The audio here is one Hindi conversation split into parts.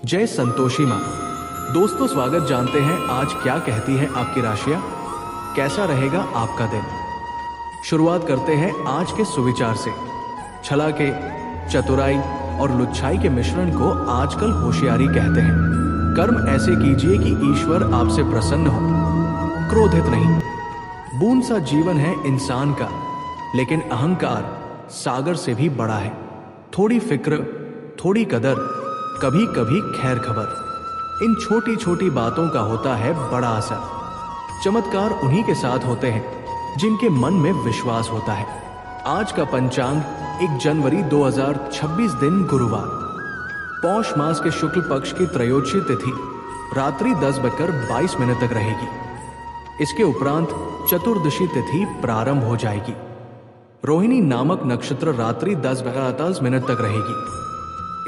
जय संतोषी माँ। दोस्तों, स्वागत। जानते हैं आज क्या कहती है आपकी राशियां, कैसा रहेगा आपका दिन। शुरुआत करते हैं आज के सुविचार से। छला के, चतुराई और लुच्छाई के मिश्रण को आजकल होशियारी कहते हैं। कर्म ऐसे कीजिए कि ईश्वर आपसे प्रसन्न हो, क्रोधित नहीं। बूंद सा जीवन है इंसान का, लेकिन अहंकार सागर से भी बड़ा है। थोड़ी फिक्र, थोड़ी कदर, कभी कभी खैर खबर, इन छोटी छोटी बातों का होता है बड़ा असर। चमत्कार उन्हीं के साथ होते हैं जिनके मन में विश्वास होता है। आज का पंचांग 1 जनवरी 2026 दिन गुरुवार, पौष मास के शुक्ल पक्ष की त्रयोदशी तिथि रात्रि 10:22 तक रहेगी। इसके उपरांत चतुर्दशी तिथि प्रारंभ हो जाएगी। रोहिणी नामक नक्षत्र रात्रि 10:48 तक रहेगी।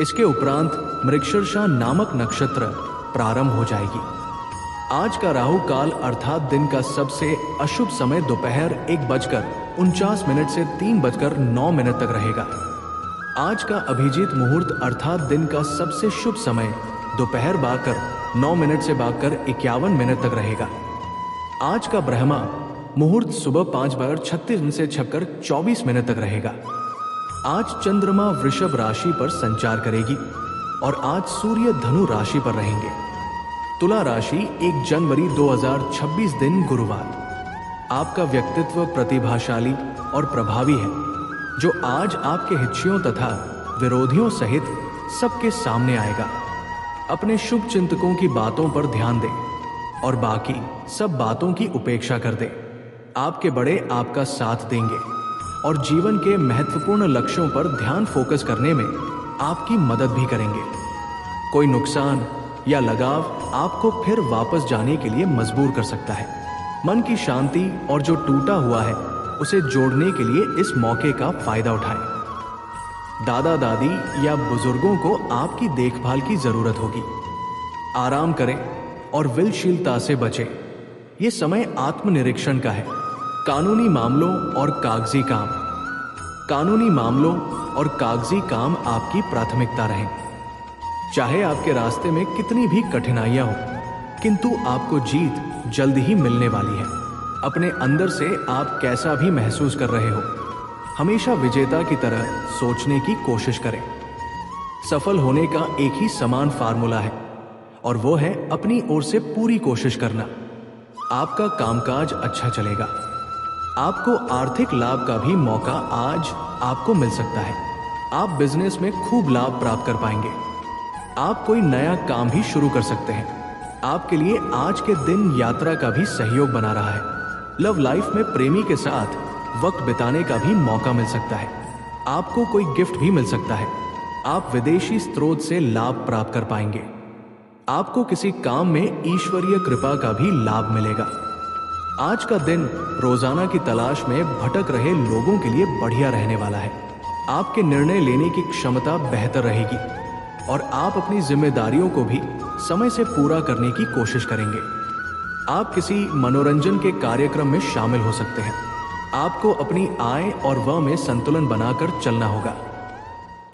इसके उपरांत मृगशीर्षा नामक नक्षत्र प्रारंभ हो जाएगी। आज का राहु काल अर्थात दिन का सबसे अशुभ समय दोपहर 1:49 से 3:09 तक रहेगा। आज का अभिजीत मुहूर्त अर्थात दिन का सबसे शुभ समय दोपहर 12:09 से 12:51 तक रहेगा। आज का ब्रह्मा मुहूर्त सुबह 5:36 से 6:24 तक रहेगा। आज चंद्रमा वृषभ राशि पर संचार करेगी और आज सूर्य धनु राशि पर रहेंगे। तुला राशि 1 जनवरी 2026 दिन गुरुवार, आपका व्यक्तित्व प्रतिभाशाली और प्रभावी है, जो आज आपके हितैषियों तथा विरोधियों सहित सबके सामने आएगा। अपने शुभ चिंतकों की बातों पर ध्यान दें और बाकी सब बातों की उपेक्षा कर दें। आपके बड़े आपका साथ देंगे और जीवन के महत्वपूर्ण लक्ष्यों पर ध्यान फोकस करने में आपकी मदद भी करेंगे। कोई नुकसान या लगाव आपको फिर वापस जाने के लिए मजबूर कर सकता है। मन की शांति और जो टूटा हुआ है उसे जोड़ने के लिए इस मौके का फायदा उठाएं। दादा दादी या बुजुर्गों को आपकी देखभाल की जरूरत होगी। आराम करें और विलशीलता से बचें। ये समय आत्मनिरीक्षण का है। कानूनी मामलों और कागजी काम, कानूनी मामलों और कागजी काम आपकी प्राथमिकता रहें। चाहे आपके रास्ते में कितनी भी कठिनाइयां हो, किंतु आपको जीत जल्द ही मिलने वाली है। अपने अंदर से आप कैसा भी महसूस कर रहे हो, हमेशा विजेता की तरह सोचने की कोशिश करें। सफल होने का एक ही समान फार्मूला है और वो है अपनी ओर से पूरी कोशिश करना। आपका कामकाज अच्छा चलेगा। आपको आर्थिक लाभ का भी मौका आज आपको मिल सकता है। आप बिजनेस में खूब लाभ प्राप्त कर पाएंगे। आप कोई नया काम भी शुरू कर सकते हैं। आपके लिए आज के दिन यात्रा का भी सहयोग बना रहा है। लव लाइफ में प्रेमी के साथ वक्त बिताने का भी मौका मिल सकता है। आपको कोई गिफ्ट भी मिल सकता है। आप विदेशी स्रोत से लाभ प्राप्त कर पाएंगे। आपको किसी काम में ईश्वरीय कृपा का भी लाभ मिलेगा। आज का दिन रोजाना की तलाश में भटक रहे लोगों के लिए बढ़िया रहने वाला है। आपके निर्णय लेने की क्षमता बेहतर रहेगी और आप अपनी जिम्मेदारियों को भी समय से पूरा करने की कोशिश करेंगे। आप किसी मनोरंजन के कार्यक्रम में शामिल हो सकते हैं। आपको अपनी आय और व्यय में संतुलन बनाकर चलना होगा,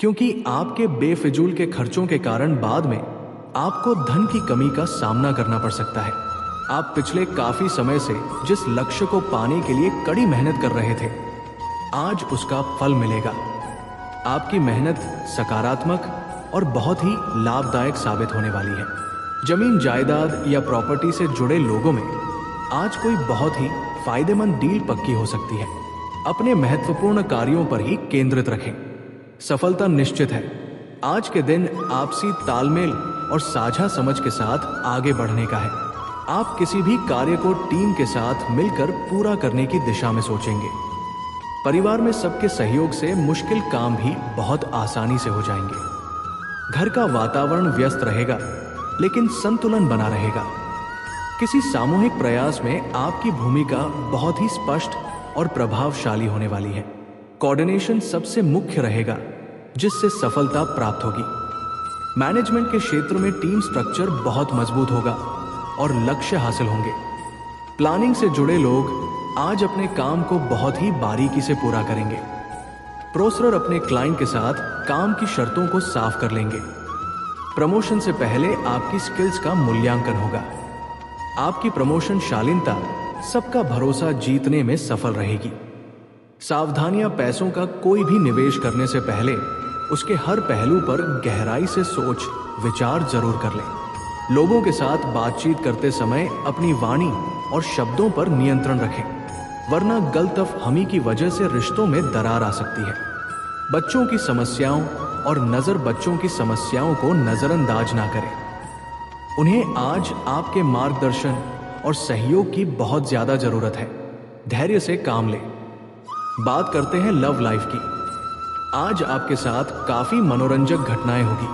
क्योंकि आपके बेफिजूल के खर्चों के कारण बाद में आपको धन की कमी का सामना करना पड़ सकता है। आप पिछले काफी समय से जिस लक्ष्य को पाने के लिए कड़ी मेहनत कर रहे थे, आज उसका फल मिलेगा। आपकी मेहनत सकारात्मक और बहुत ही लाभदायक साबित होने वाली है। जमीन जायदाद या प्रॉपर्टी से जुड़े लोगों में आज कोई बहुत ही फायदेमंद डील पक्की हो सकती है। अपने महत्वपूर्ण कार्यों पर ही केंद्रित रखें। सफलता निश्चित है। आज के दिन आपसी तालमेल और साझा समझ के साथ आगे बढ़ने का है। आप किसी भी कार्य को टीम के साथ मिलकर पूरा करने की दिशा में सोचेंगे। परिवार में सबके सहयोग से मुश्किल काम भी बहुत आसानी से हो जाएंगे। घर का वातावरण व्यस्त रहेगा, लेकिन संतुलन बना रहेगा। किसी सामूहिक प्रयास में आपकी भूमिका बहुत ही स्पष्ट और प्रभावशाली होने वाली है। कोऑर्डिनेशन सबसे मुख्य रहेगा, जिससे सफलता प्राप्त होगी। मैनेजमेंट के क्षेत्र में टीम स्ट्रक्चर बहुत मजबूत होगा और लक्ष्य हासिल होंगे। प्लानिंग से जुड़े लोग आज अपने काम को बहुत ही बारीकी से पूरा करेंगे। प्रोसरर अपने क्लाइंट के साथ काम की शर्तों को साफ कर लेंगे। प्रमोशन से पहले आपकी स्किल्स का मूल्यांकन होगा। आपकी प्रमोशन शालीनता सबका भरोसा जीतने में सफल रहेगी। सावधानियां, पैसों का कोई भी निवेश करने से पहले उसके हर पहलू पर गहराई से सोच विचार जरूर कर लें। लोगों के साथ बातचीत करते समय अपनी वाणी और शब्दों पर नियंत्रण रखें, वरना गलतफहमी की वजह से रिश्तों में दरार आ सकती है। बच्चों की समस्याओं बच्चों की समस्याओं को नजरअंदाज ना करें। उन्हें आज आपके मार्गदर्शन और सहयोग की बहुत ज्यादा जरूरत है। धैर्य से काम लें। बात करते हैं लव लाइफ की। आज आपके साथ काफी मनोरंजक घटनाएं होगी।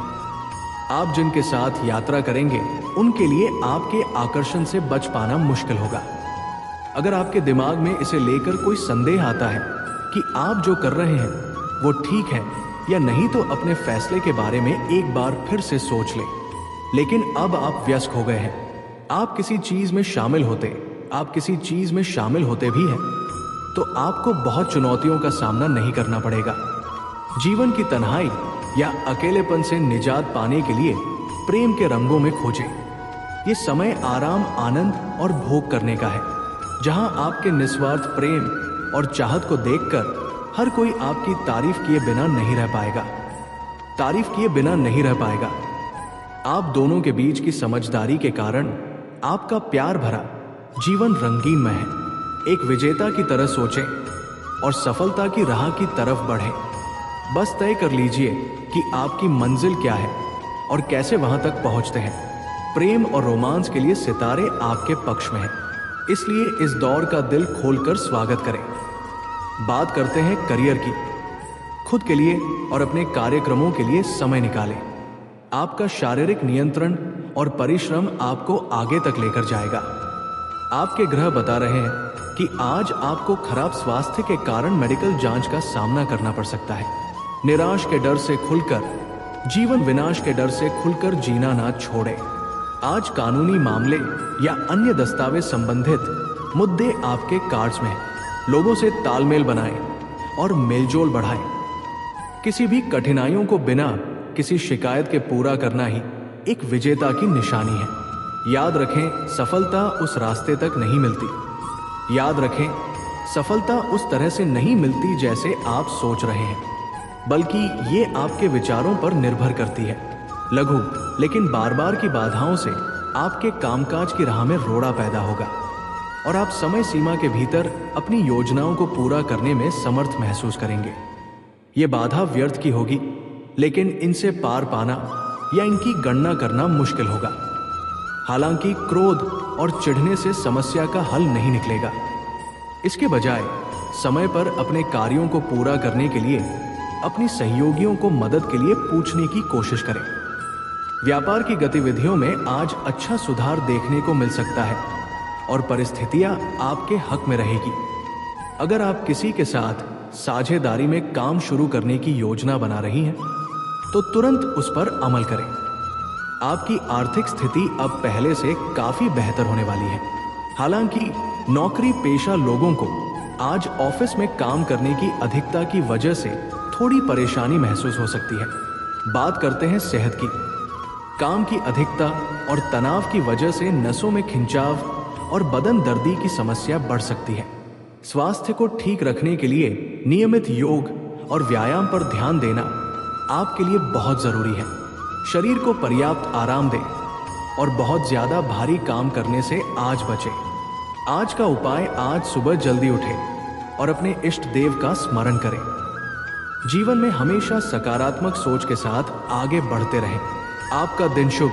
आप जिनके साथ यात्रा करेंगे उनके लिए आपके आकर्षण से बच पाना मुश्किल होगा। अगर आपके दिमाग में इसे लेकर कोई संदेह आता है कि आप जो कर रहे हैं वो ठीक है या नहीं, तो अपने फैसले के बारे में एक बार फिर से सोच लें। लेकिन अब आप व्यस्त हो गए हैं। आप किसी चीज में शामिल होते भी हैं तो आपको बहुत चुनौतियों का सामना नहीं करना पड़ेगा। जीवन की तन्हाई या अकेलेपन से निजात पाने के लिए प्रेम के रंगों में खोजें। ये समय आराम, आनंद और भोग करने का है, जहां आपके निस्वार्थ प्रेम और चाहत को देखकर हर कोई आपकी तारीफ किए बिना नहीं रह पाएगा। आप दोनों के बीच की समझदारी के कारण आपका प्यार भरा जीवन रंगीनमय है। एक विजेता की तरह सोचें और सफलता की राह की तरफ बढ़ें। बस तय कर लीजिए कि आपकी मंजिल क्या है और कैसे वहां तक पहुंचते हैं। प्रेम और रोमांस के लिए सितारे आपके पक्ष में हैं, इसलिए इस दौर का दिल खोलकर स्वागत करें। बात करते हैं करियर की। खुद के लिए और अपने कार्यक्रमों के लिए समय निकालें। आपका शारीरिक नियंत्रण और परिश्रम आपको आगे तक लेकर जाएगा। आपके ग्रह बता रहे हैं कि आज आपको खराब स्वास्थ्य के कारण मेडिकल जांच का सामना करना पड़ सकता है। विनाश के डर से खुलकर जीना ना छोड़ें। आज कानूनी मामले या अन्य दस्तावेज संबंधित मुद्दे आपके कार्ड्स में हैं। लोगों से तालमेल बनाएं और मेलजोल बढ़ाएं। किसी भी कठिनाइयों को बिना किसी शिकायत के पूरा करना ही एक विजेता की निशानी है। याद रखें, सफलता उस तरह से नहीं मिलती जैसे आप सोच रहे हैं, बल्कि ये आपके विचारों पर निर्भर करती है। लघु लेकिन बार बार की बाधाओं से आपके कामकाज की राह में रोड़ा पैदा होगा और आप समय सीमा के भीतर अपनी योजनाओं को पूरा करने में समर्थ महसूस करेंगे। ये बाधा व्यर्थ की होगी, लेकिन इनसे पार पाना या इनकी गणना करना मुश्किल होगा। हालांकि क्रोध और चिढ़ने से समस्या का हल नहीं निकलेगा। इसके बजाय समय पर अपने कार्यों को पूरा करने के लिए अपनी सहयोगियों को मदद के लिए पूछने की कोशिश करें। व्यापार की गतिविधियों में आज अच्छा सुधार देखने को मिल सकता है और परिस्थितियां आपके हक में रहेगी। अगर आप किसी के साथ साझेदारी में काम शुरू करने की योजना बना रही हैं, तो तुरंत उस पर अमल करें। आपकी आर्थिक स्थिति अब पहले से काफी बेहतर होने वाली है। हालांकि नौकरी पेशा लोगों को आज ऑफिस में काम करने की अधिकता की वजह से थोड़ी परेशानी महसूस हो सकती है। बात करते हैं सेहत की। काम की अधिकता और तनाव की वजह से नसों में खिंचाव और बदन दर्दी की समस्या बढ़ सकती है। स्वास्थ्य को ठीक रखने के लिए नियमित योग और व्यायाम पर ध्यान देना आपके लिए बहुत जरूरी है। शरीर को पर्याप्त आराम दें और बहुत ज्यादा भारी काम करने से आज बचें। आज का उपाय, आज सुबह जल्दी उठें और अपने इष्ट देव का स्मरण करें। जीवन में हमेशा सकारात्मक सोच के साथ आगे बढ़ते रहें। आपका दिन शुभ।